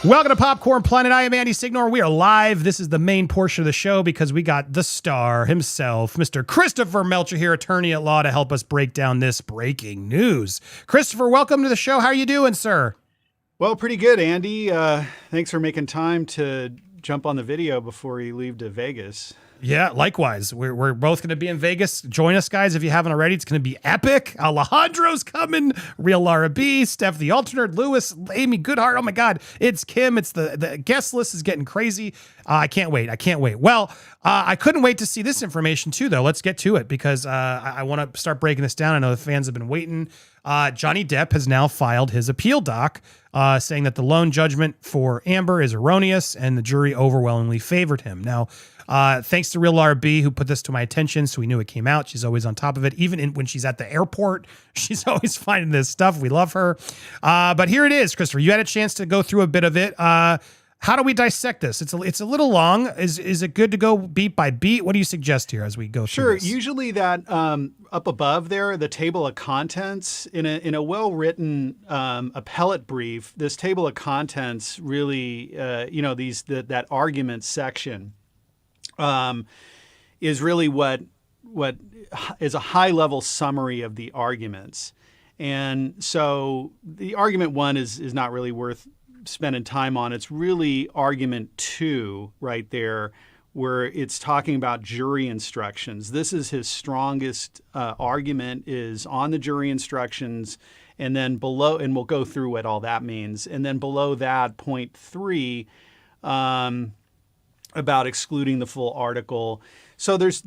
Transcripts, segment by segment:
Welcome to Popcorn Planet. I am Andy Signor. We are live. This is the main portion of the show because we got the star himself, Mr. Christopher Melcher here, attorney at law, to help us break down this breaking news. Christopher, welcome to the show. How are you doing, sir? Well, pretty good, Andy. Thanks for making time to jump on the video before you leave to Vegas. Yeah, likewise. We're both going to be in Vegas. Join us, guys, if you haven't already. It's going to be epic. Alejandro's coming. Real Laura B, Steph the alternate, Lewis, Amy Goodhart. Oh, my God. It's Kim. It's the guest list is getting crazy. I can't wait. Well, I couldn't wait to see this information, too, though. Let's get to it because I want to start breaking this down. I know the fans have been waiting. Johnny Depp has now filed his appeal doc saying that the loan judgment for Amber is erroneous and the jury overwhelmingly favored him. Now, thanks to Real Laura B, who put this to my attention, so we knew it came out. She's always on top of it. Even when she's at the airport, she's always finding this stuff. We love her. But here it is, Christopher. You had a chance to go through a bit of it. How do we dissect this? It's a little long. Is it good to go beat by beat? What do you suggest here as we go through this? Sure. Usually that up above there, the table of contents, in a well-written appellate brief, this table of contents really, that argument section is really what is a high-level summary of the arguments. And so the argument one is not really worth spending time on. It's really argument two right there, where it's talking about jury instructions. This is his strongest argument, is on the jury instructions. And then below, and we'll go through what all that means. And then below that, point three, about excluding the full article. So there's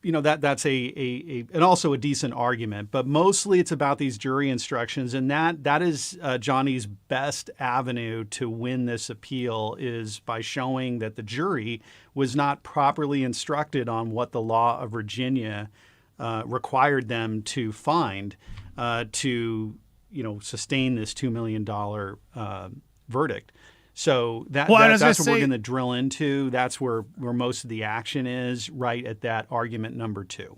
that's and also a decent argument, but mostly it's about these jury instructions, and that is Johnny's best avenue to win this appeal, is by showing that the jury was not properly instructed on what the law of Virginia required them to find to sustain this $2 million verdict. So that's what we're going to drill into. That's where most of the action is, right at that argument number two.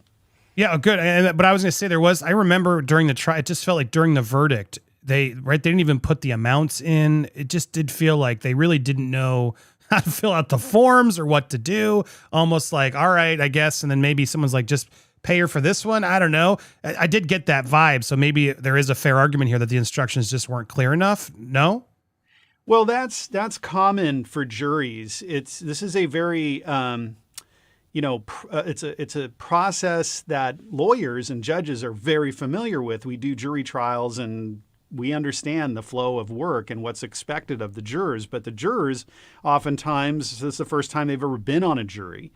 Yeah, good. But I was going to say I remember during the trial, it just felt like during the verdict, they didn't even put the amounts in. It just did feel like they really didn't know how to fill out the forms or what to do. Almost like, all right, I guess. And then maybe someone's like, just pay her for this one. I don't know. I did get that vibe. So maybe there is a fair argument here that the instructions just weren't clear enough. No? Well, that's common for juries. This is a very it's a process that lawyers and judges are very familiar with. We do jury trials and we understand the flow of work and what's expected of the jurors. But the jurors, oftentimes, this is the first time they've ever been on a jury,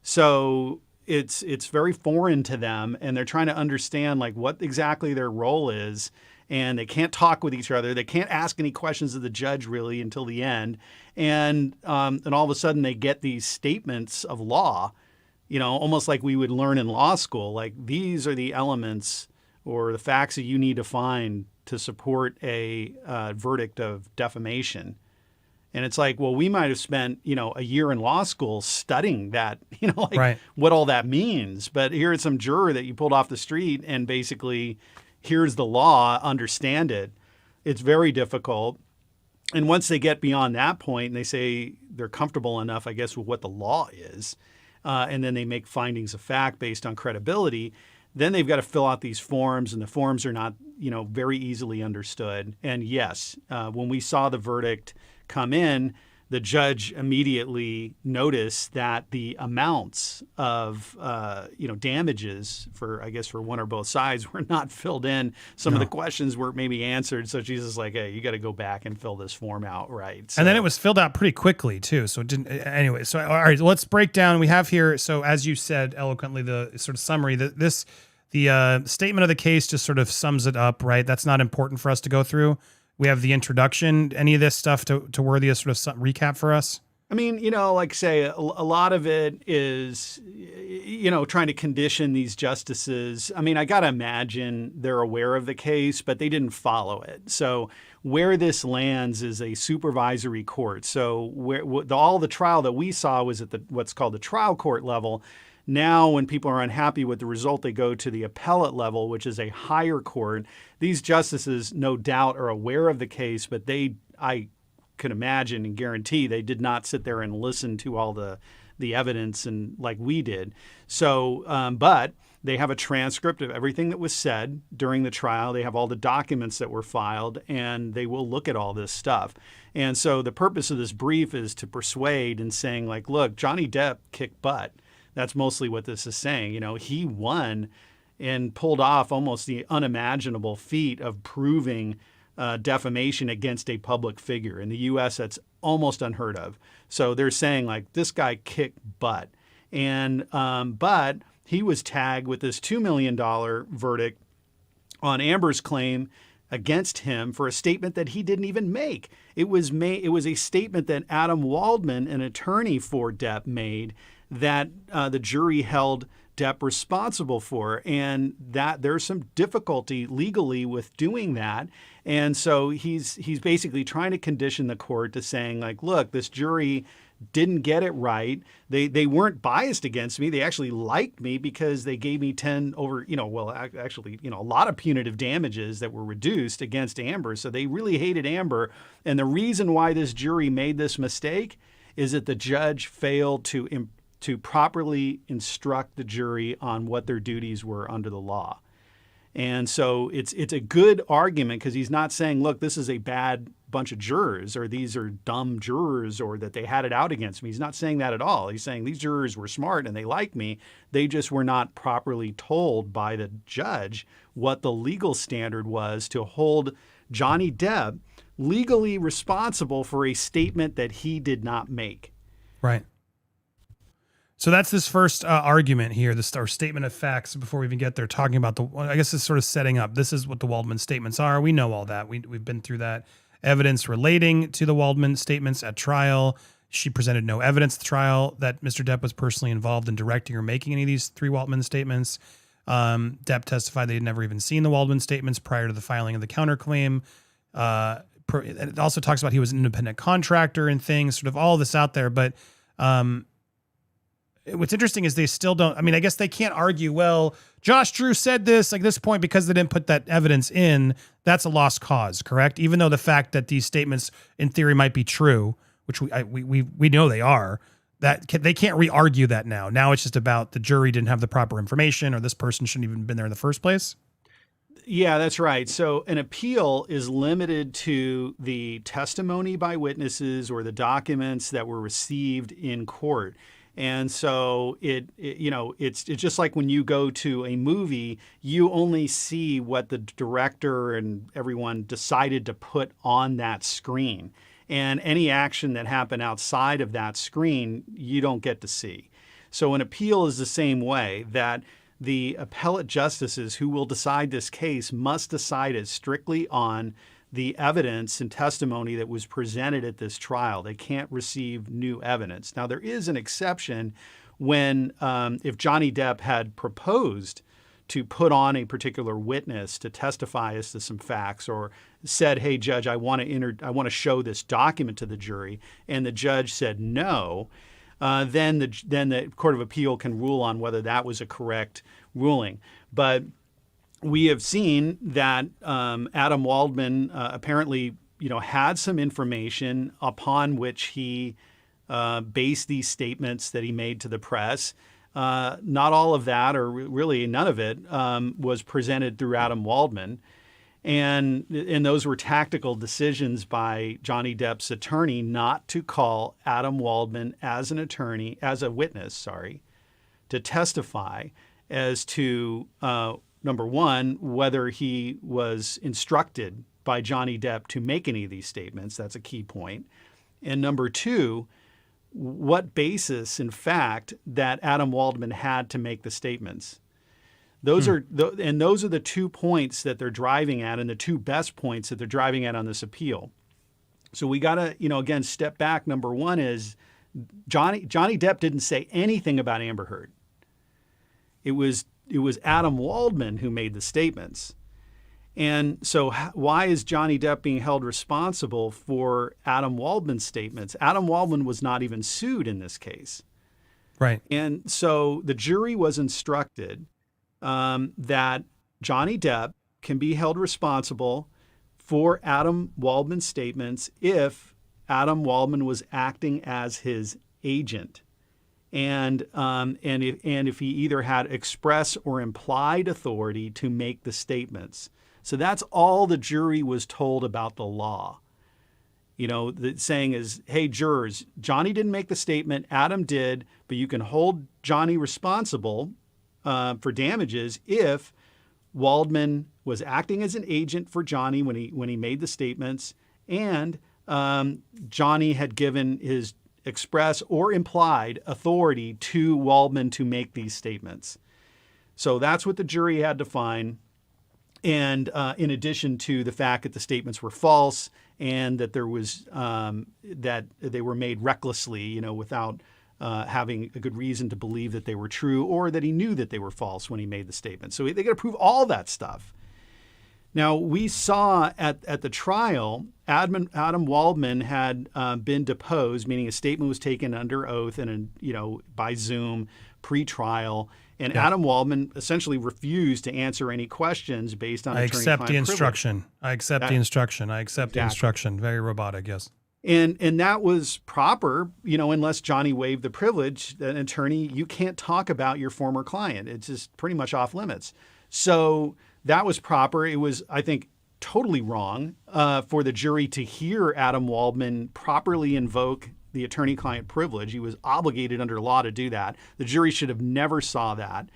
so it's very foreign to them, and they're trying to understand like what exactly their role is. And they can't talk with each other. They can't ask any questions of the judge really until the end. And all of a sudden they get these statements of law, almost like we would learn in law school. Like, these are the elements or the facts that you need to find to support a verdict of defamation. And it's like, well, we might have spent, a year in law school studying that, right, what all that means. But here is some juror that you pulled off the street and basically, here's the law, understand it. It's very difficult. And once they get beyond that point and they say they're comfortable enough, I guess, with what the law is, and then they make findings of fact based on credibility, then they've got to fill out these forms, and the forms are not, very easily understood. And yes, when we saw the verdict come in, the judge immediately noticed that the amounts of, damages for one or both sides were not filled in. Some of the questions weren't maybe answered. So she's just like, hey, you got to go back and fill this form out, right? So, and then it was filled out pretty quickly too. So it didn't, anyway. So, all right, let's break down. We have here, so as you said eloquently, the sort of summary, the statement of the case just sort of sums it up, right? That's not important for us to go through. We have the introduction. Any of this stuff to worthy of sort of recap for us? I mean, like say, a lot of it is, trying to condition these justices. I mean, I got to imagine they're aware of the case, but they didn't follow it. So where this lands is a supervisory court. So all the trial that we saw was at what's called the trial court level. Now, when people are unhappy with the result, they go to the appellate level, which is a higher court. These justices, no doubt, are aware of the case, but I could imagine and guarantee, they did not sit there and listen to all the evidence and like we did. So, but they have a transcript of everything that was said during the trial. They have all the documents that were filed, and they will look at all this stuff. And so the purpose of this brief is to persuade and saying, like, look, Johnny Depp kicked butt. That's mostly what this is saying. You know, he won and pulled off almost the unimaginable feat of proving defamation against a public figure. In the U.S., that's almost unheard of. So they're saying, like, this guy kicked butt. And but he was tagged with this $2 million verdict on Amber's claim against him for a statement that he didn't even make. It was a statement that Adam Waldman, an attorney for Depp, made that the jury held Depp responsible for, and that there's some difficulty legally with doing that. And so he's basically trying to condition the court to saying, like, look, this jury didn't get it right. They weren't biased against me. They actually liked me because they gave me 10 over, actually, a lot of punitive damages that were reduced against Amber. So they really hated Amber. And the reason why this jury made this mistake is that the judge failed to properly instruct the jury on what their duties were under the law. And so it's a good argument because he's not saying, look, this is a bad bunch of jurors, or these are dumb jurors, or that they had it out against me. He's not saying that at all. He's saying these jurors were smart and they like me. They just were not properly told by the judge what the legal standard was to hold Johnny Depp legally responsible for a statement that he did not make. Right. So that's this first argument here, our statement of facts. Before we even get there, talking about I guess it's sort of setting up. This is what the Waldman statements are. We know all that. We've been through that. Evidence relating to the Waldman statements at trial. She presented no evidence at the trial that Mr. Depp was personally involved in directing or making any of these three Waldman statements. Depp testified that he'd never even seen the Waldman statements prior to the filing of the counterclaim. It also talks about he was an independent contractor and things, sort of all this out there. But what's interesting is they still don't, I mean, I guess they can't argue, well, Josh Drew said this, like this point, because they didn't put that evidence in, that's a lost cause, correct? Even though the fact that these statements in theory might be true, which we know they are, they can't re-argue that now. Now it's just about the jury didn't have the proper information, or this person shouldn't even been there in the first place. Yeah, that's right. So an appeal is limited to the testimony by witnesses or the documents that were received in court. And so it's just like when you go to a movie, you only see what the director and everyone decided to put on that screen. And any action that happened outside of that screen, you don't get to see. So an appeal is the same way, that the appellate justices who will decide this case must decide it strictly on the evidence and testimony that was presented at this trial. They can't receive new evidence. Now, there is an exception when, if Johnny Depp had proposed to put on a particular witness to testify as to some facts, or said, hey, judge, I want to show this document to the jury, and the judge said no, then the Court of Appeal can rule on whether that was a correct ruling. But we have seen that Adam Waldman apparently, had some information upon which he based these statements that he made to the press. Not all of that, or really none of it, was presented through Adam Waldman. And those were tactical decisions by Johnny Depp's attorney not to call Adam Waldman as a witness, to testify as to number one, whether he was instructed by Johnny Depp to make any of these statements. That's a key point. And number two, what basis, in fact, that Adam Waldman had to make the statements. Those are the 2 points that they're driving at, and the two best points that they're driving at on this appeal. So we got to, again, step back. Number one is Johnny Depp didn't say anything about Amber Heard. It was Adam Waldman who made the statements. And so why is Johnny Depp being held responsible for Adam Waldman's statements? Adam Waldman was not even sued in this case. Right. And so the jury was instructed that Johnny Depp can be held responsible for Adam Waldman's statements if Adam Waldman was acting as his agent. And if he either had express or implied authority to make the statements. So that's all the jury was told about the law. You know, the saying is, hey, jurors, Johnny didn't make the statement, Adam did, but you can hold Johnny responsible for damages if Waldman was acting as an agent for Johnny when he made the statements, and Johnny had given his express or implied authority to Waldman to make these statements. So that's what the jury had to find. And in addition to the fact that the statements were false and that there was that they were made recklessly, you know, without having a good reason to believe that they were true, or that he knew that they were false when he made the statement. So they got to prove all that stuff. Now, we saw at the trial, Adam Waldman had been deposed, meaning a statement was taken under oath and, you know, by Zoom pre-trial. And yeah. Adam Waldman essentially refused to answer any questions based on attorney-client privilege. I accept the instruction. Very robotic, yes. And that was proper, you know, unless Johnny waived the privilege. An attorney, you can't talk about your former client. It's just pretty much off limits. So that was proper. It was, I think, totally wrong for the jury to hear Adam Waldman properly invoke the attorney-client privilege. He was obligated under law to do that. The jury should have never saw that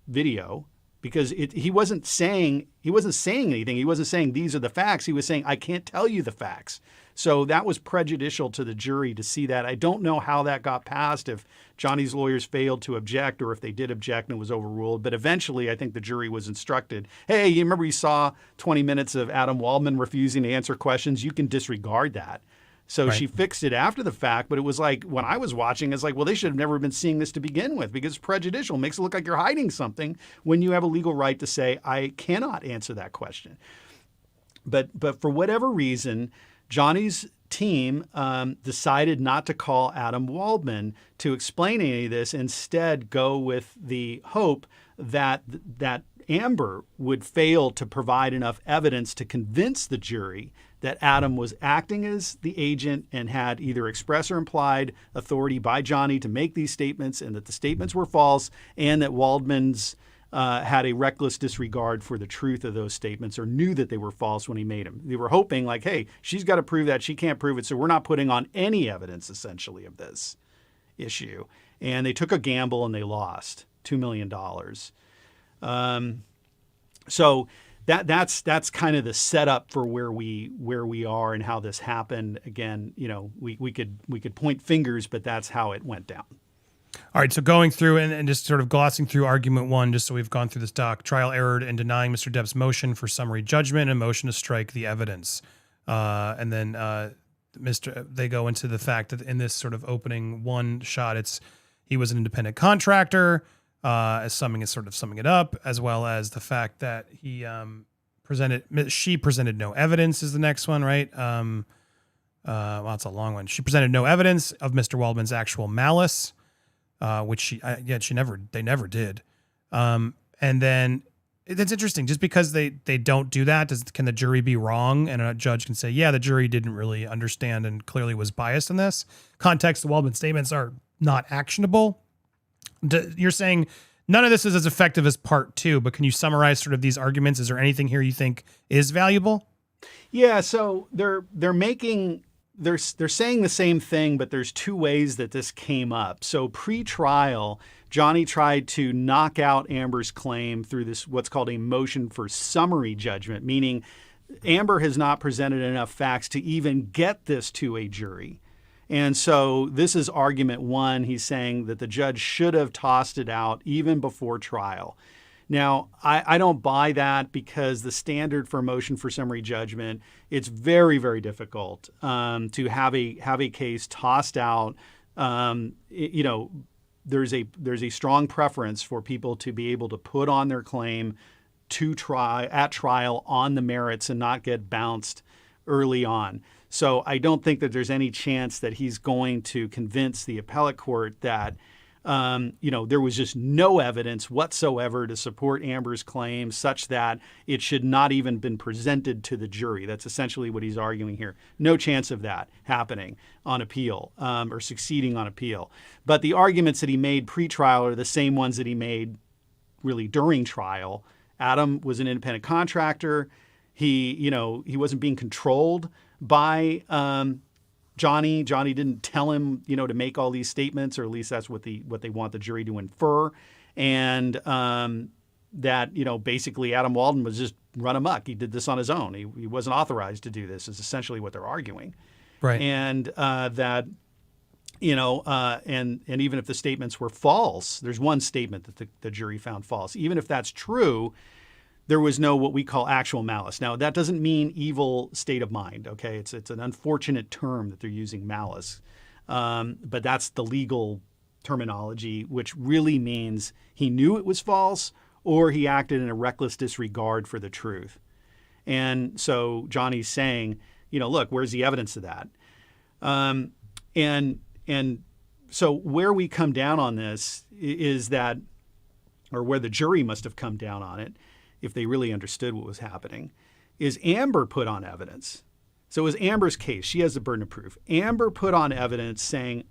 video because he wasn't saying anything. He wasn't saying these are the facts. He was saying, I can't tell you the facts. So that was prejudicial to the jury to see that. I don't know how that got passed, if Johnny's lawyers failed to object or if they did object and it was overruled. But eventually, I think the jury was instructed, hey, you remember you saw 20 minutes of Adam Waldman refusing to answer questions? You can disregard that. So She fixed it after the fact, but it was like, when I was watching, it's like, well, they should have never been seeing this to begin with because it's prejudicial. It makes it look like you're hiding something when you have a legal right to say, I cannot answer that question. But for whatever reason, Johnny's team decided not to call Adam Waldman to explain any of this, instead go with the hope that Amber would fail to provide enough evidence to convince the jury that Adam was acting as the agent and had either express or implied authority by Johnny to make these statements, and that the statements were false, and that Waldman's had a reckless disregard for the truth of those statements, or knew that they were false when he made them. They were hoping like, hey, she's got to prove that. She can't prove it, so we're not putting on any evidence, essentially, of this issue. And they took a gamble and they lost $2 million. So that's kind of the setup for where we are and how this happened. Again, you know, we could point fingers, but that's how it went down. All right, so going through and just sort of glossing through argument one, just so we've gone through this doc. Trial erred in denying Mr. Depp's motion for summary judgment and motion to strike the evidence. And then they go into the fact that in this sort of opening one shot, he was an independent contractor, summing it up, as well as the fact that she presented no evidence is the next one, right? Well, it's a long one. She presented no evidence of Mr. Waldman's actual malice. Which they never did. And then that's interesting. Just because they don't do that, can the jury be wrong? And a judge can say, yeah, the jury didn't really understand and clearly was biased in this context. The Waldman statements are not actionable. You're saying none of this is as effective as part two, but can you summarize sort of these arguments? Is there anything here you think is valuable? Yeah. So they're saying the same thing, but there's two ways that this came up. So pre-trial, Johnny tried to knock out Amber's claim through this, what's called a motion for summary judgment, meaning Amber has not presented enough facts to even get this to a jury. And so this is argument one. He's saying that the judge should have tossed it out even before trial. Now, I don't buy that, because the standard for a motion for summary judgment, it's very, very difficult to have a case tossed out. You know, there's a strong preference for people to be able to put on their claim at trial on the merits and not get bounced early on. So I don't think that there's any chance that he's going to convince the appellate court that There was just no evidence whatsoever to support Amber's claim such that it should not even been presented to the jury. That's essentially what he's arguing here. No chance of that happening on appeal or succeeding on appeal. But the arguments that he made pre-trial are the same ones that he made really during trial. Adam was an independent contractor. He wasn't being controlled by Johnny. Johnny didn't tell him, to make all these statements, or at least that's what they want the jury to infer. And that, basically Adam Waldman was just run amok. He did this on his own. He wasn't authorized to do this, is essentially what they're arguing. Right. And that, and even if the statements were false, there's one statement that the jury found false. Even if that's true, there was no what we call actual malice. Now, that doesn't mean evil state of mind, okay? It's an unfortunate term that they're using, malice. But that's the legal terminology, which really means he knew it was false or he acted in a reckless disregard for the truth. And so Johnny's saying, look, where's the evidence of that? And so where we come down on this is that, or where the jury must have come down on it, if they really understood what was happening, is Amber put on evidence. So it was Amber's case. She has the burden of proof. Amber put on evidence saying,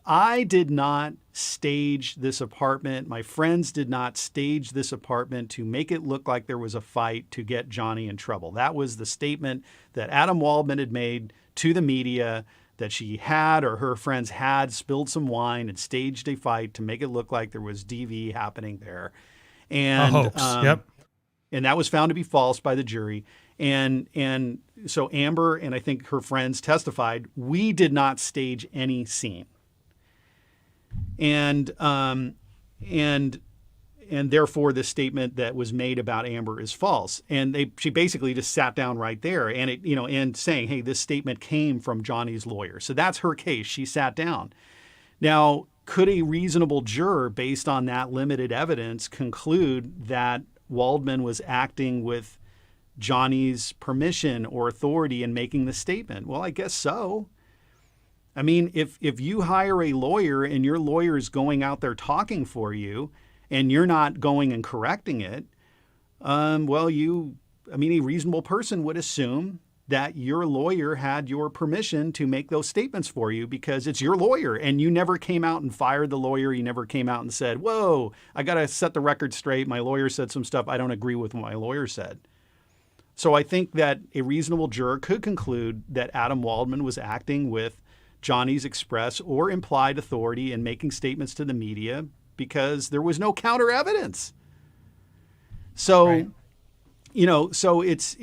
I did not stage this apartment. My friends did not stage this apartment to make it look like there was a fight to get Johnny in trouble. That was the statement that Adam Waldman had made to the media, that she had, or her friends had, spilled some wine and staged a fight to make it look like there was DV happening there. And, a hoax. Yep. And that was found to be false by the jury. And so Amber and I think her friends testified, we did not stage any scene. And therefore the statement that was made about Amber is false. And she basically just sat down right there and and saying, hey, this statement came from Johnny's lawyer. So that's her case. She sat down. Now, could a reasonable juror, based on that limited evidence, conclude that Waldman was acting with Johnny's permission or authority in making the statement? Well, I guess so. I mean, if you hire a lawyer and your lawyer is going out there talking for you and you're not going and correcting it, a reasonable person would assume that your lawyer had your permission to make those statements for you because it's your lawyer and you never came out and fired the lawyer. You never came out and said, whoa, I got to set the record straight. My lawyer said some stuff. I don't agree with what my lawyer said. So I think that a reasonable juror could conclude that Adam Waldman was acting with Johnny's express or implied authority in making statements to the media because there was no counter evidence. So, right. So it's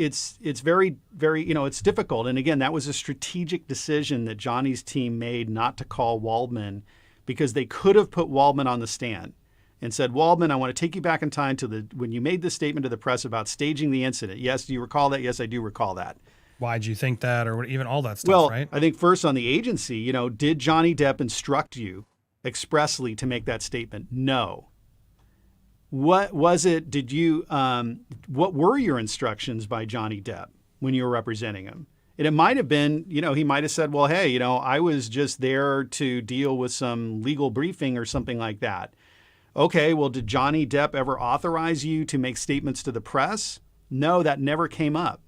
very, very, it's difficult. And again, that was a strategic decision that Johnny's team made not to call Waldman because they could have put Waldman on the stand and said, Waldman, I want to take you back in time to when you made this statement to the press about staging the incident. Yes, do you recall that? Yes, I do recall that. Why'd you think that, or even all that stuff, well, right? I think first on the agency, did Johnny Depp instruct you expressly to make that statement? No. What was it? Did you, what were your instructions by Johnny Depp when you were representing him? And it might have been, he might have said, well, hey, I was just there to deal with some legal briefing or something like that. Okay, well, did Johnny Depp ever authorize you to make statements to the press? No, that never came up.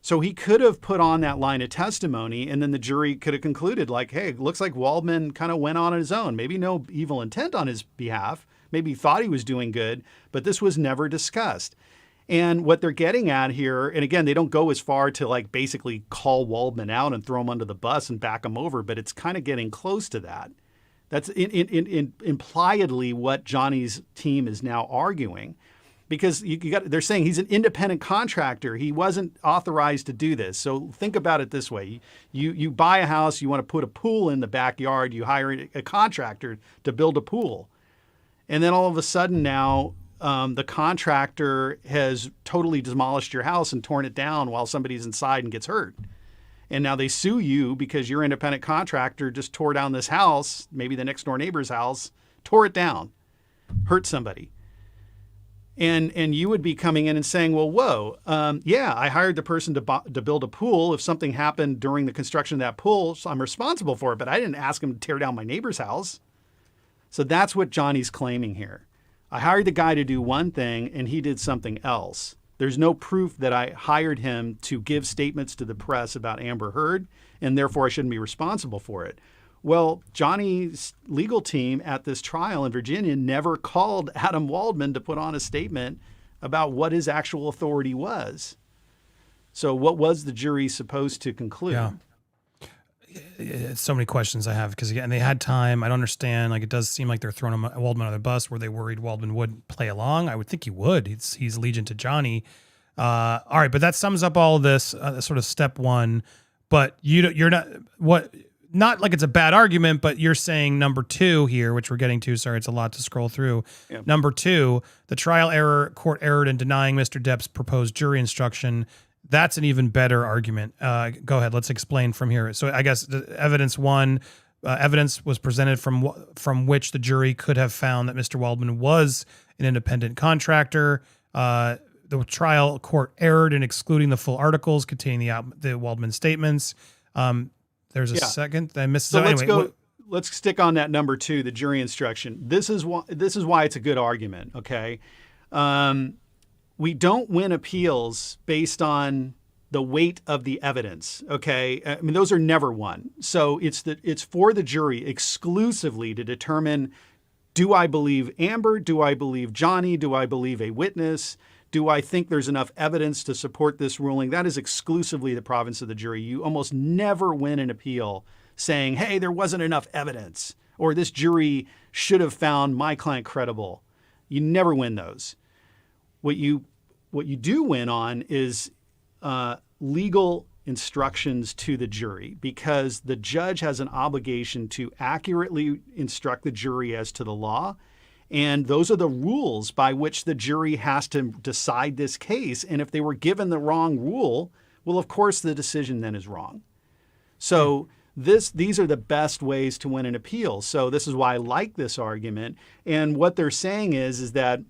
So he could have put on that line of testimony and then the jury could have concluded like, hey, it looks like Waldman kind of went on his own. Maybe no evil intent on his behalf. Maybe he thought he was doing good, but this was never discussed. And what they're getting at here, and again, they don't go as far to like basically call Waldman out and throw him under the bus and back him over, but it's kind of getting close to that. That's impliedly what Johnny's team is now arguing. Because they're saying he's an independent contractor. He wasn't authorized to do this. So think about it this way. You buy a house, you want to put a pool in the backyard, you hire a contractor to build a pool. And then all of a sudden now the contractor has totally demolished your house and torn it down while somebody's inside and gets hurt. And now they sue you because your independent contractor just tore down this house, maybe the next door neighbor's house, tore it down, hurt somebody. And you would be coming in and saying, well, whoa, yeah, I hired the person to build a pool. If something happened during the construction of that pool, so I'm responsible for it, but I didn't ask him to tear down my neighbor's house. So that's what Johnny's claiming here. I hired the guy to do one thing and he did something else. There's no proof that I hired him to give statements to the press about Amber Heard, and therefore I shouldn't be responsible for it. Well, Johnny's legal team at this trial in Virginia never called Adam Waldman to put on a statement about what his actual authority was. So what was the jury supposed to conclude? Yeah. It's so many questions I have because, again, they had time. I don't understand. Like, it does seem like they're throwing Waldman on the bus. Were they worried Waldman would play along? I would think he would. He's allegiant to Johnny. All right, but that sums up all of this, sort of step one. But you're not what. Not like it's a bad argument, but you're saying number two here, which we're getting to. Sorry, it's a lot to scroll through. Yep. Number two, the court erred in denying Mr. Depp's proposed jury instruction. That's an even better argument. Go ahead. Let's explain from here. So I guess evidence one, evidence was presented from which the jury could have found that Mr. Waldman was an independent contractor. The trial court erred in excluding the full articles containing the Waldman statements. There's a second I missed. So let's stick on that number two, the jury instruction. This is why it's a good argument. Okay. We don't win appeals based on the weight of the evidence. Okay. I mean, those are never won. So it's for the jury exclusively to determine, do I believe Amber? Do I believe Johnny? Do I believe a witness? Do I think there's enough evidence to support this ruling? That is exclusively the province of the jury. You almost never win an appeal saying, hey, there wasn't enough evidence, or this jury should have found my client credible. You never win those. What you do win on is legal instructions to the jury, because the judge has an obligation to accurately instruct the jury as to the law. And those are the rules by which the jury has to decide this case. And if they were given the wrong rule, well, of course, the decision then is wrong. So these are the best ways to win an appeal. So this is why I like this argument. And what they're saying is that,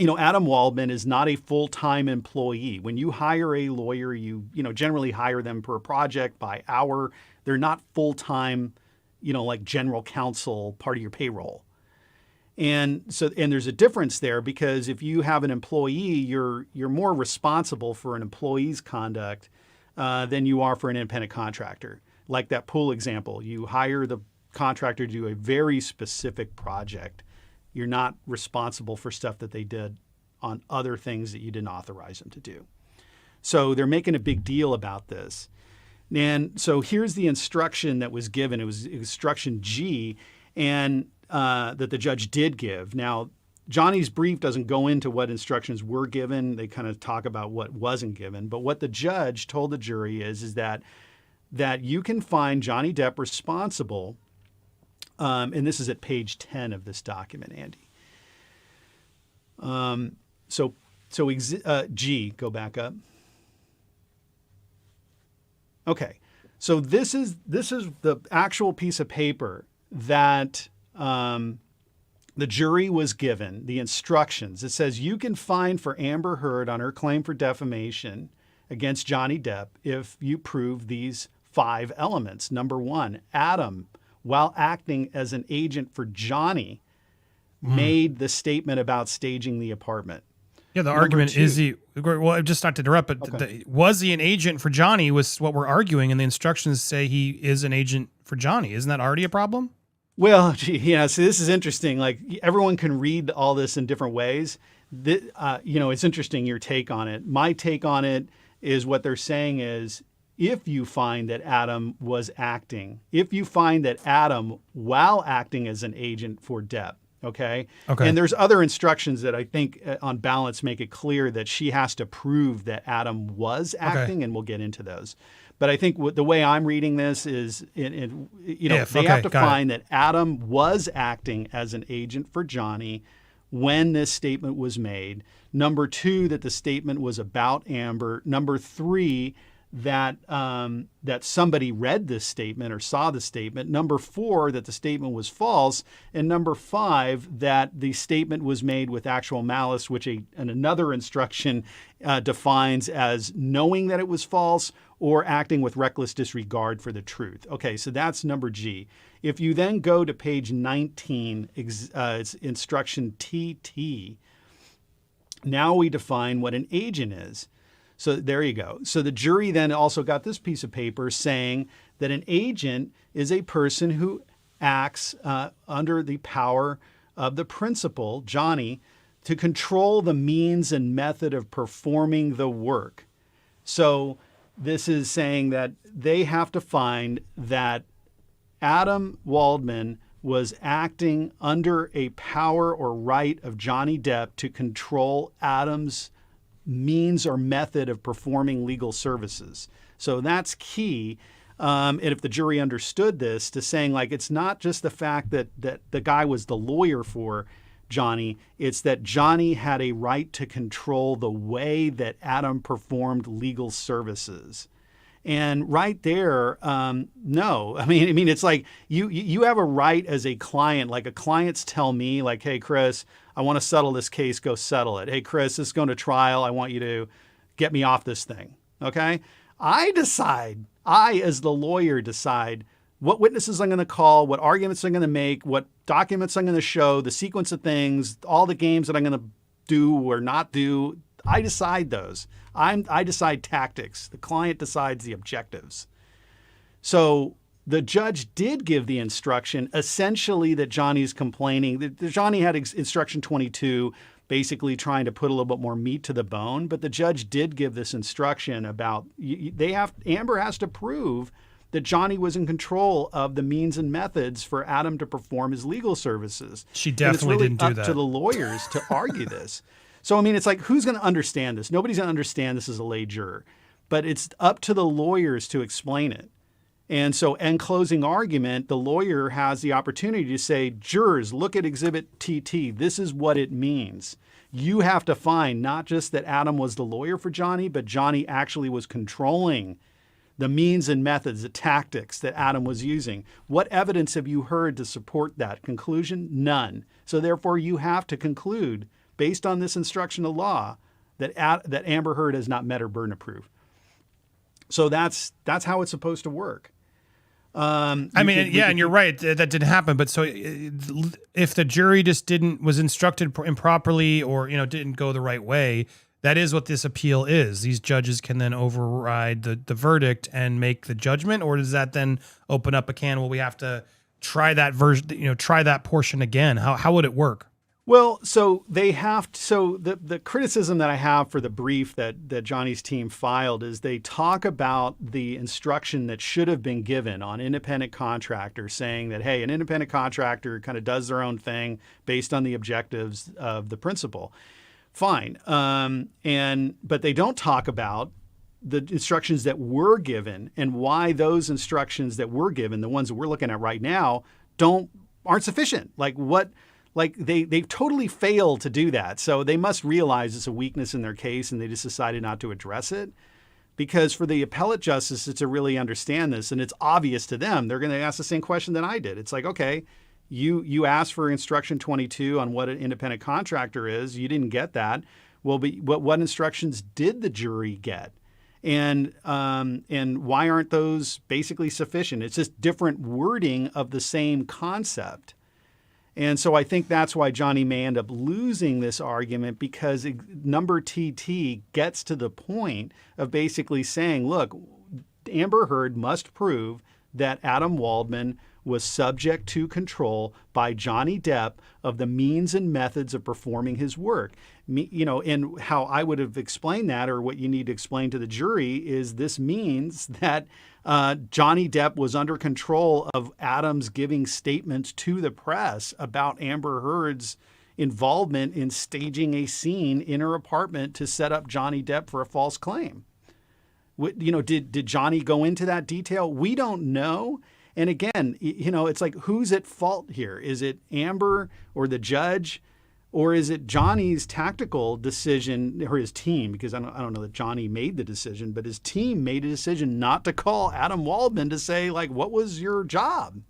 Adam Waldman is not a full-time employee. When you hire a lawyer, you generally hire them per project, by hour. They're not full-time, like general counsel, part of your payroll. And there's a difference there, because if you have an employee, you're more responsible for an employee's conduct than you are for an independent contractor. Like that pool example, you hire the contractor to do a very specific project. You're not responsible for stuff that they did on other things that you didn't authorize them to do. So they're making a big deal about this. And so here's the instruction that was given. It was instruction G, and that the judge did give. Now, Johnny's brief doesn't go into what instructions were given. They kind of talk about what wasn't given. But what the judge told the jury is that you can find Johnny Depp responsible, and this is at page 10 of this document, Andy. G, go back up. Okay, so this is the actual piece of paper that the jury was given, the instructions. It says you can find for Amber Heard on her claim for defamation against Johnny Depp if you prove these 5 elements. Number 1, Adam, while acting as an agent for Johnny, made the statement about staging the apartment. Yeah, the argument is well, just not to interrupt, but was he an agent for Johnny was what we're arguing, and the instructions say he is an agent for Johnny. Isn't that already a problem? Well, so this is interesting. Like, everyone can read all this in different ways. It's interesting, your take on it. My take on it is what they're saying is, if you find that Adam was acting, if you find that Adam, while acting as an agent for Depp, okay? And there's other instructions that I think on balance make it clear that she has to prove that Adam was acting, and we'll get into those. But I think the way I'm reading this is, they have to find that Adam was acting as an agent for Johnny when this statement was made. Number 2, that the statement was about Amber. Number 3, that that somebody read this statement or saw the statement. Number 4, that the statement was false. And number 5, that the statement was made with actual malice, which another instruction defines as knowing that it was false or acting with reckless disregard for the truth. Okay, so that's number G. If you then go to page 19, it's instruction TT, now we define what an agent is. So there you go. So the jury then also got this piece of paper saying that an agent is a person who acts under the power of the principal, Johnny, to control the means and method of performing the work. So this is saying that they have to find that Adam Waldman was acting under a power or right of Johnny Depp to control Adam's means or method of performing legal services. So that's key. And if the jury understood this, to saying like it's not just the fact that the guy was the lawyer for Johnny, it's that Johnny had a right to control the way that Adam performed legal services. And right there, no. I mean, it's like you have a right as a client. Like, a clients tell me, like, hey, Chris, I want to settle this case. Go settle it. Hey, Chris, this is going to trial. I want you to get me off this thing. Okay? I, as the lawyer, decide what witnesses I'm going to call, what arguments I'm going to make, what documents I'm going to show, the sequence of things, all the games that I'm going to do or not do. I decide those. I decide tactics. The client decides the objectives. So the judge did give the instruction, essentially, that Johnny's complaining. That Johnny had instruction 22, basically trying to put a little bit more meat to the bone. But the judge did give this instruction about Amber has to prove that Johnny was in control of the means and methods for Adam to perform his legal services. She definitely didn't do that. It's really up to the lawyers to argue this. So, I mean, it's like, who's going to understand this? Nobody's going to understand this as a lay juror. But it's up to the lawyers to explain it. And so, in closing argument, the lawyer has the opportunity to say, jurors, look at Exhibit TT. This is what it means. You have to find not just that Adam was the lawyer for Johnny, but Johnny actually was controlling the means and methods, the tactics that Adam was using. What evidence have you heard to support that conclusion? None. So therefore, you have to conclude, based on this instruction of law, that Amber Heard has not met her burden of proof. So that's how it's supposed to work. And you're right. That didn't happen. But so if the jury just was instructed improperly or, didn't go the right way, that is what this appeal is. These judges can then override the verdict and make the judgment, or does that then open up a can? Well, we have to try that version, try that portion again. How would it work? Well, so they have to, so the criticism that I have for the brief that Johnny's team filed is they talk about the instruction that should have been given on independent contractors, saying that, hey, an independent contractor kind of does their own thing based on the objectives of the principal. Fine. But they don't talk about the instructions that were given and why those instructions that were given, the ones that we're looking at right now, aren't sufficient. They totally failed to do that. So they must realize it's a weakness in their case, and they just decided not to address it. Because for the appellate justices to really understand this, and it's obvious to them, they're going to ask the same question that I did. It's like, okay, you asked for instruction 22 on what an independent contractor is. You didn't get that. Well, but what instructions did the jury get? And why aren't those basically sufficient? It's just different wording of the same concept. And so I think that's why Johnny may end up losing this argument, because number TT gets to the point of basically saying, look, Amber Heard must prove that Adam Waldman was subject to control by Johnny Depp of the means and methods of performing his work. And how I would have explained that, or what you need to explain to the jury, is this means that Johnny Depp was under control of Adam's giving statements to the press about Amber Heard's involvement in staging a scene in her apartment to set up Johnny Depp for a false claim. Did Johnny go into that detail? We don't know. And again, it's like, who's at fault here? Is it Amber or the judge? Or is it Johnny's tactical decision, or his team, because I don't know that Johnny made the decision, but his team made a decision not to call Adam Waldman to say, like, what was your job?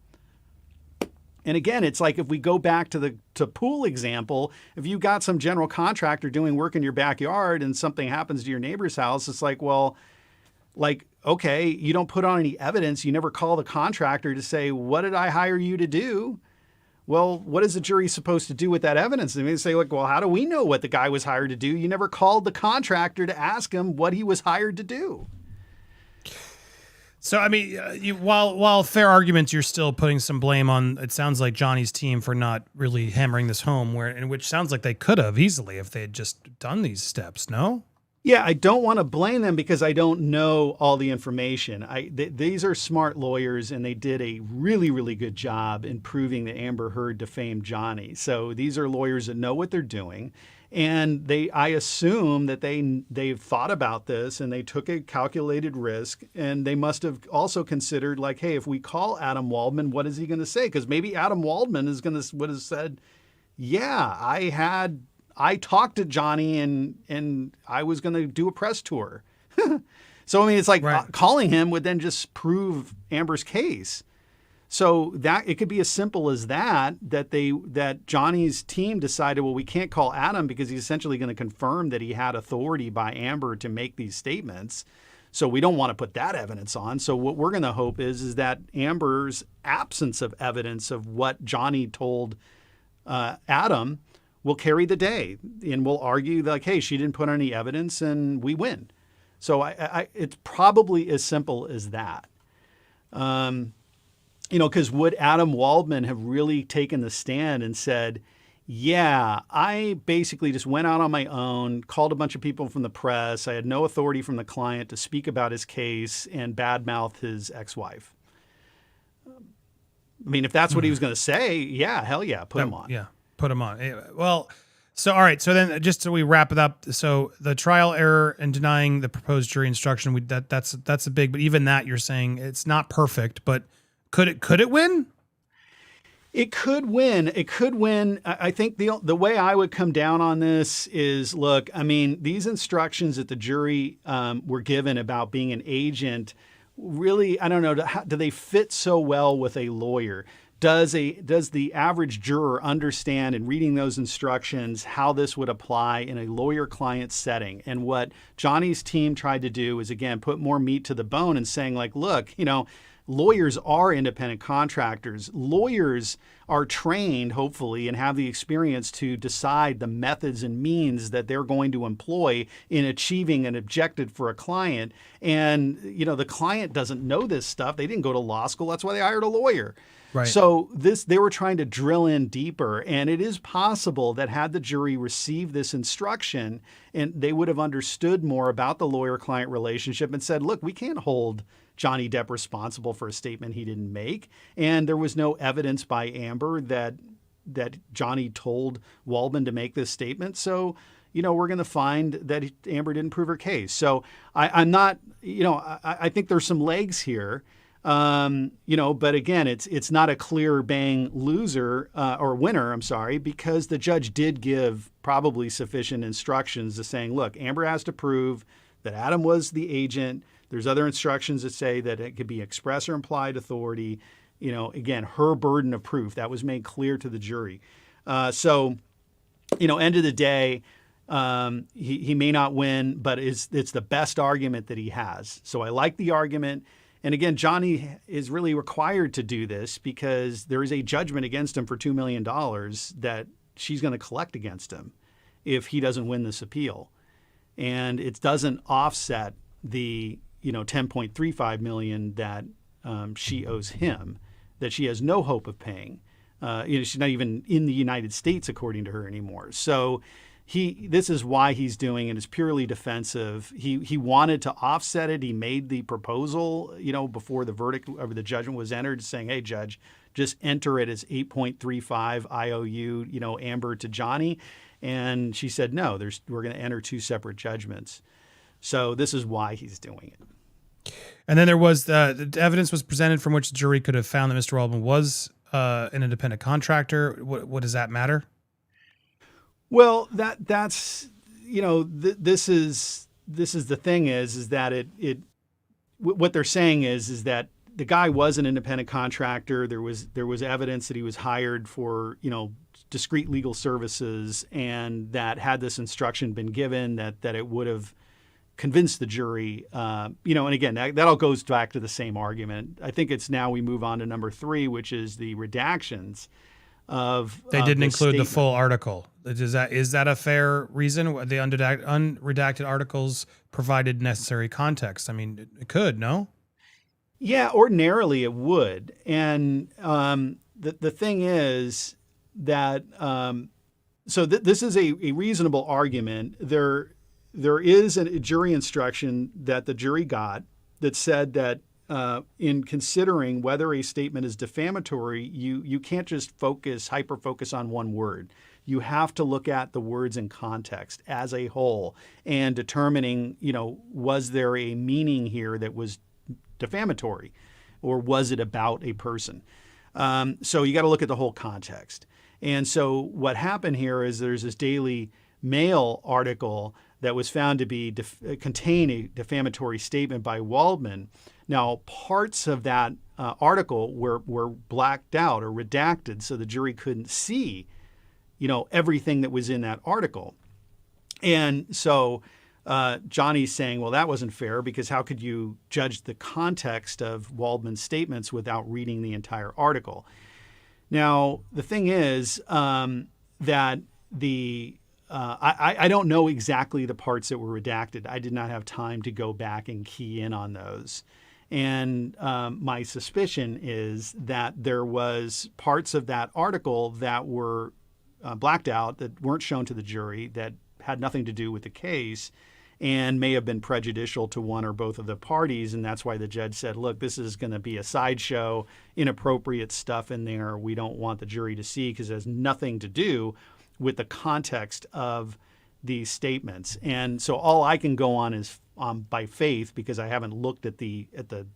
And again, it's like if we go back to the pool example, if you got some general contractor doing work in your backyard and something happens to your neighbor's house, it's like, well, like, okay, you don't put on any evidence. You never call the contractor to say, what did I hire you to do? Well, what is the jury supposed to do with that evidence? They may say, like, well, how do we know what the guy was hired to do? You never called the contractor to ask him what he was hired to do. So, I mean, while fair arguments, you're still putting some blame on, it sounds like, Johnny's team for not really hammering this home, which sounds like they could have easily if they had just done these steps, no? Yeah, I don't want to blame them because I don't know all the information. These are smart lawyers, and they did a really, really good job in proving that Amber Heard defamed Johnny. So these are lawyers that know what they're doing, and I assume that they've thought about this and they took a calculated risk, and they must have also considered, like, hey, if we call Adam Waldman, what is he going to say? Because maybe Adam Waldman would have said, yeah, I talked to Johnny and I was going to do a press tour. So, I mean, it's like right. Calling him would then just prove Amber's case. So that it could be as simple as that Johnny's team decided, well, we can't call Adam because he's essentially going to confirm that he had authority by Amber to make these statements. So we don't want to put that evidence on. So what we're going to hope is that Amber's absence of evidence of what Johnny told Adam will carry the day, and we'll argue like, hey, she didn't put any evidence, and we win. So it's probably as simple as that. Because would Adam Waldman have really taken the stand and said, yeah, I basically just went out on my own, called a bunch of people from the press. I had no authority from the client to speak about his case and badmouth his ex-wife. I mean, if that's what he was going to say, yeah, hell yeah, put him on. Yeah. Put him on. Well, so, all right. So then just so we wrap it up. So the trial error in denying the proposed jury instruction, that's a big, but even that you're saying it's not perfect, but could it win? It could win. It could win. I think the way I would come down on this is, look, I mean, these instructions that the jury were given about being an agent, really, I don't know, do they fit so well with a lawyer? Does the average juror understand in reading those instructions how this would apply in a lawyer-client setting? And what Johnny's team tried to do is, again, put more meat to the bone and saying, like, look, lawyers are independent contractors. Lawyers are trained, hopefully, and have the experience to decide the methods and means that they're going to employ in achieving an objective for a client. And, the client doesn't know this stuff. They didn't go to law school. That's why they hired a lawyer. Right. So they were trying to drill in deeper, and it is possible that had the jury received this instruction, and they would have understood more about the lawyer-client relationship and said, look, we can't hold Johnny Depp responsible for a statement he didn't make. And there was no evidence by Amber that Johnny told Waldman to make this statement. So, we're going to find that Amber didn't prove her case. So I'm not, I think there's some legs here. But again, it's not a clear bang loser or winner, I'm sorry, because the judge did give probably sufficient instructions to saying, look, Amber has to prove that Adam was the agent. There's other instructions that say that it could be express or implied authority. Again, her burden of proof that was made clear to the jury. So, end of the day, he may not win, but it's the best argument that he has. So I like the argument. And again, Johnny is really required to do this because there is a judgment against him for $2 million that she's going to collect against him if he doesn't win this appeal. And it doesn't offset the $10.35 million that she owes him, that she has no hope of paying. She's not even in the United States, according to her, anymore. So this is why he's doing it. It's purely defensive. He wanted to offset it. He made the proposal, before the verdict of the judgment was entered, saying, hey, judge, just enter it as 8.35 IOU, Amber to Johnny. And she said, no, we're going to enter two separate judgments. So this is why he's doing it. And then there was the evidence was presented from which the jury could have found that Mr. Waldman was an independent contractor. What does that matter? Well, that's this is the thing is that what they're saying is that the guy was an independent contractor. There was evidence that he was hired for discrete legal services, and that had this instruction been given, that it would have convinced the jury. And again, that all goes back to the same argument. I think it's now we move on to number 3, which is the redactions of. They didn't include statement. the full article. Is that a fair reason? The unredacted articles provided necessary context. I mean, it could, no? Yeah, ordinarily it would. And the thing is that this is a reasonable argument. There is a jury instruction that the jury got that said that in considering whether a statement is defamatory, you can't just hyper focus on one word. You have to look at the words in context as a whole and determining, was there a meaning here that was defamatory, or was it about a person? So you got to look at the whole context. And so what happened here is there's this Daily Mail article that was found to contain a defamatory statement by Waldman. Now, parts of that article were blacked out or redacted, so the jury couldn't see, everything that was in that article. And so Johnny's saying, well, that wasn't fair, because how could you judge the context of Waldman's statements without reading the entire article? Now, the thing is that I don't know exactly the parts that were redacted. I did not have time to go back and key in on those. And my suspicion is that there was parts of that article that were blacked out, that weren't shown to the jury, that had nothing to do with the case, and may have been prejudicial to one or both of the parties. And that's why the judge said, look, this is going to be a sideshow, inappropriate stuff in there we don't want the jury to see, because it has nothing to do with the context of these statements. And so all I can go on is by faith, because I haven't looked at the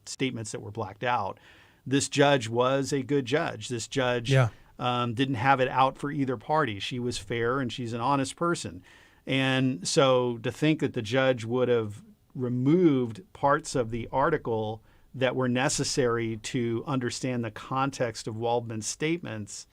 statements that were blacked out. This judge was a good judge. This judge didn't have it out for either party. She was fair, and she's an honest person. And so to think that the judge would have removed parts of the article that were necessary to understand the context of Waldman's statements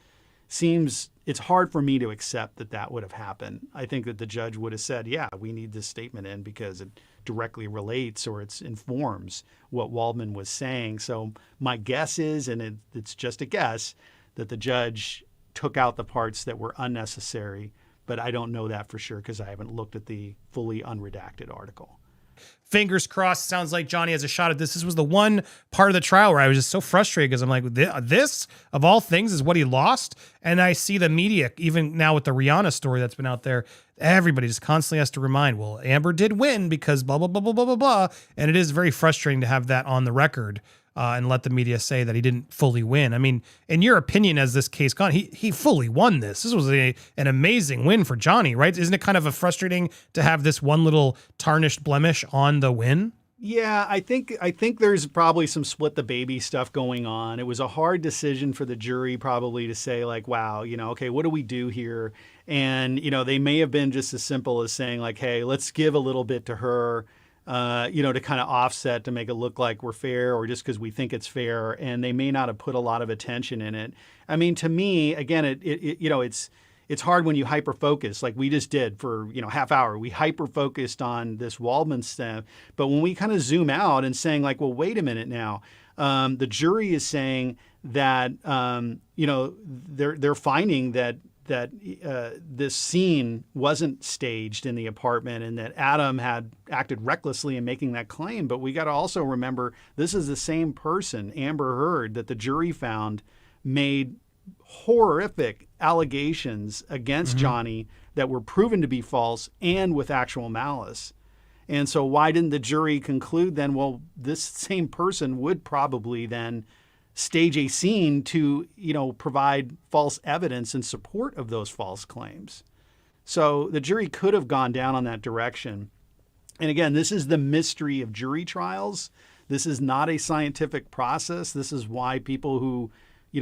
it's hard for me to accept that would have happened. I think that the judge would have said, yeah, we need this statement in because it directly relates, or it informs what Waldman was saying. So my guess is, and it's just a guess, that the judge took out the parts that were unnecessary, but I don't know that for sure because I haven't looked at the fully unredacted article. Fingers crossed. Sounds like Johnny has a shot at this. This was the one part of the trial where I was just so frustrated, because I'm like, this of all things is what he lost. And I see the media, even now with the Rihanna story that's been out there, everybody just constantly has to remind, well, Amber did win because blah, blah, blah, blah, blah, blah, blah. And it is very frustrating to have that on the record and let the media say that he didn't fully win. I mean, in your opinion, as this case gone, he fully won this. This was an amazing win for Johnny, right? Isn't it kind of frustrating to have this one little tarnished blemish on the win? Yeah, I think there's probably some split the baby stuff going on. It was a hard decision for the jury probably to say, like, wow, okay, what do we do here? And, they may have been just as simple as saying, like, hey, let's give a little bit to her, to kind of offset, to make it look like we're fair, or just because we think it's fair. And they may not have put a lot of attention in it. I mean, to me, again, it's hard when you hyper focus, like we just did for half hour. We hyper focused on this Waldman stuff, but when we kind of zoom out and saying, like, well, wait a minute now, the jury is saying that they're finding that this scene wasn't staged in the apartment, and that Adam had acted recklessly in making that claim. But we got to also remember, this is the same person, Amber Heard, that the jury found made horrific allegations against Johnny that were proven to be false and with actual malice. And so why didn't the jury conclude then, well, this same person would probably then stage a scene to, provide false evidence in support of those false claims? So the jury could have gone down on that direction. And again, this is the mystery of jury trials. This is not a scientific process. This is why people who,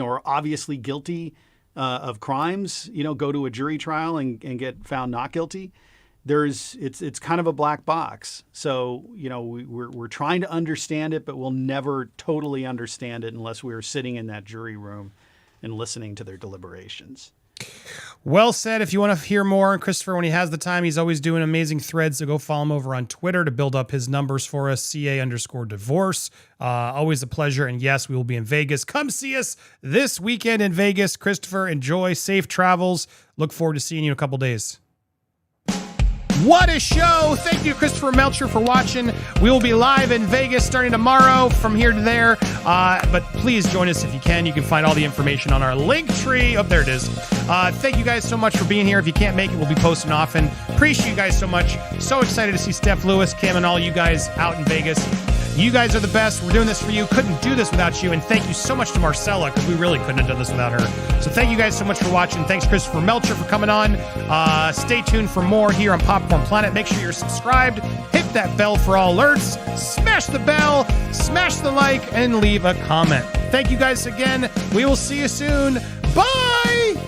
are obviously guilty of crimes, go to a jury trial and get found not guilty, it's kind of a black box. So, we're trying to understand it, but we'll never totally understand it unless we're sitting in that jury room and listening to their deliberations. Well said. If you want to hear more on Christopher when he has the time, he's always doing amazing threads. So go follow him over on Twitter to build up his numbers for us, CA_divorce. Always a pleasure. And yes, we will be in Vegas. Come see us this weekend in Vegas. Christopher, enjoy. Safe travels. Look forward to seeing you in a couple days. What a show. Thank you, Christopher Melcher, for watching. We will be live in Vegas starting tomorrow from here to there. But please join us if you can. You can find all the information on our link tree. Oh, there it is. Thank you guys so much for being here. If you can't make it, we'll be posting often. Appreciate you guys so much. So excited to see Steph Lewis, Kim, and all you guys out in Vegas. You guys are the best. We're doing this for you. Couldn't do this without you. And thank you so much to Marcella, because we really couldn't have done this without her. So thank you guys so much for watching. Thanks, Christopher Melcher, for coming on. Stay tuned for more here on Popcorn Planet. Make sure you're subscribed. Hit that bell for all alerts. Smash the bell. Smash the like. And leave a comment. Thank you guys again. We will see you soon. Bye!